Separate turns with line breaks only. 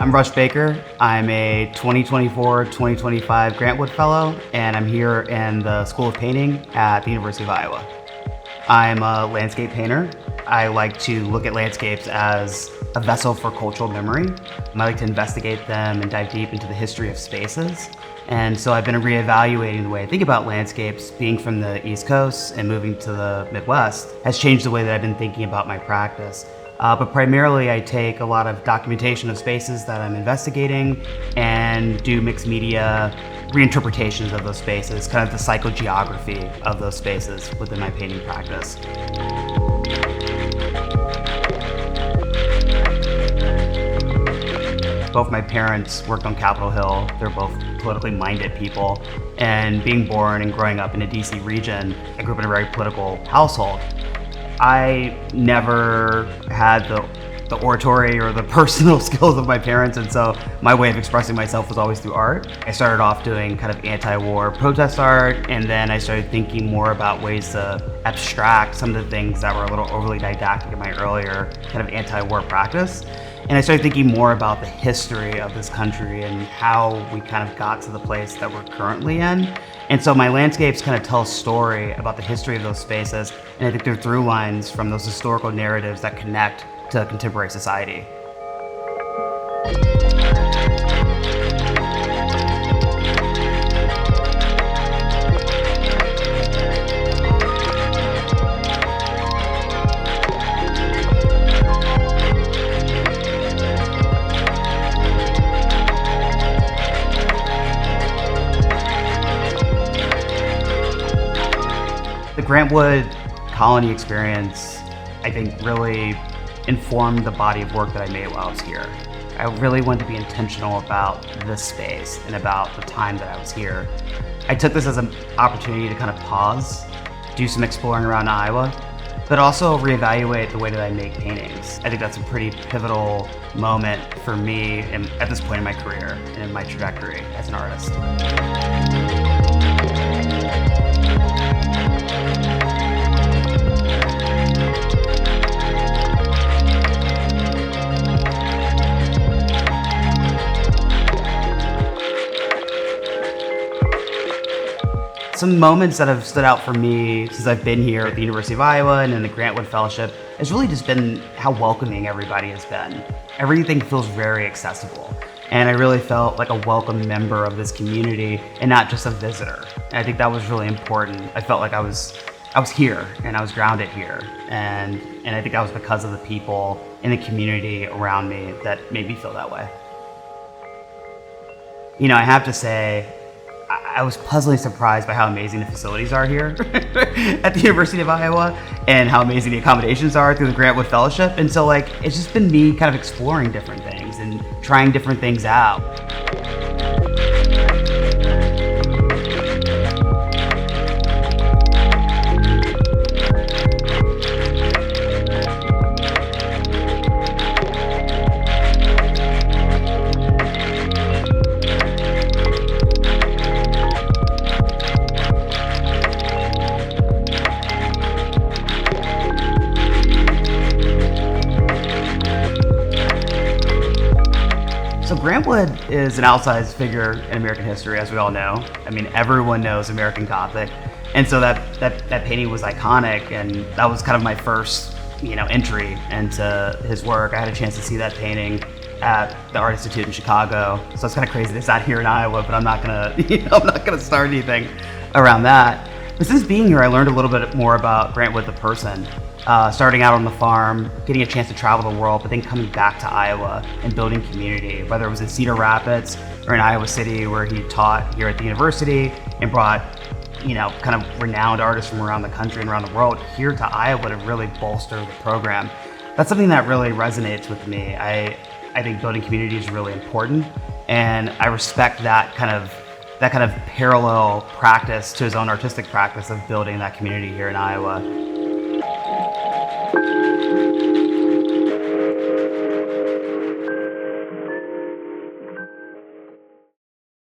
I'm Rush Baker. I'm a 2024-2025 Grantwood Fellow, and I'm here in the School of Painting at the University of Iowa. I'm a landscape painter. I like to look at landscapes as a vessel for cultural memory. I like to investigate them and dive deep into the history of spaces. And so I've been reevaluating the way I think about landscapes. Being from the East Coast and moving to the Midwest has changed the way that I've been thinking about my practice. But primarily I take a lot of documentation of spaces that I'm investigating and do mixed media reinterpretations of those spaces, kind of the psychogeography of those spaces within my painting practice. Both my parents worked on Capitol Hill. They're both politically minded people. And being born and growing up in the DC region, I grew up in a very political household. I never had the oratory or the personal skills of my parents, and so my way of expressing myself was always through art. I started off doing kind of anti-war protest art, and then I started thinking more about ways to abstract some of the things that were a little overly didactic in my earlier kind of anti-war practice. And I started thinking more about the history of this country and how we kind of got to the place that we're currently in. And so my landscapes kind of tell a story about the history of those spaces, and I think they're through lines from those historical narratives that connect to contemporary society. The Grantwood colony experience, I think, really informed the body of work that I made while I was here. I really wanted to be intentional about this space and about the time that I was here. I took this as an opportunity to kind of pause, do some exploring around Iowa, but also reevaluate the way that I make paintings. I think that's a pretty pivotal moment for me at this point in my career and in my trajectory as an artist. Some moments that have stood out for me since I've been here at the University of Iowa and in the Grantwood Fellowship has really just been how welcoming everybody has been. Everything feels very accessible, and I really felt like a welcome member of this community and not just a visitor. And I think that was really important. I felt like I was here and I was grounded here, and I think that was because of the people in the community around me that made me feel that way. You know, I have to say, I was pleasantly surprised by how amazing the facilities are here at the University of Iowa and how amazing the accommodations are through the Grantwood Fellowship. And so it's just been me kind of exploring different things and trying different things out. So Grantwood is an outsized figure in American history, as we all know. I mean, everyone knows American Gothic. And so that painting was iconic, and that was kind of my first, entry into his work. I had a chance to see that painting at the Art Institute in Chicago. So it's kind of crazy that it's not here in Iowa, but I'm not gonna start anything around that. But since being here, I learned a little bit more about Grantwood the person. Starting out on the farm, getting a chance to travel the world, but then coming back to Iowa and building community, whether it was in Cedar Rapids or in Iowa City, where he taught here at the university and brought, kind of renowned artists from around the country and around the world here to Iowa to really bolster the program. That's something that really resonates with me. I think building community is really important, and I respect that kind of parallel practice to his own artistic practice of building that community here in Iowa.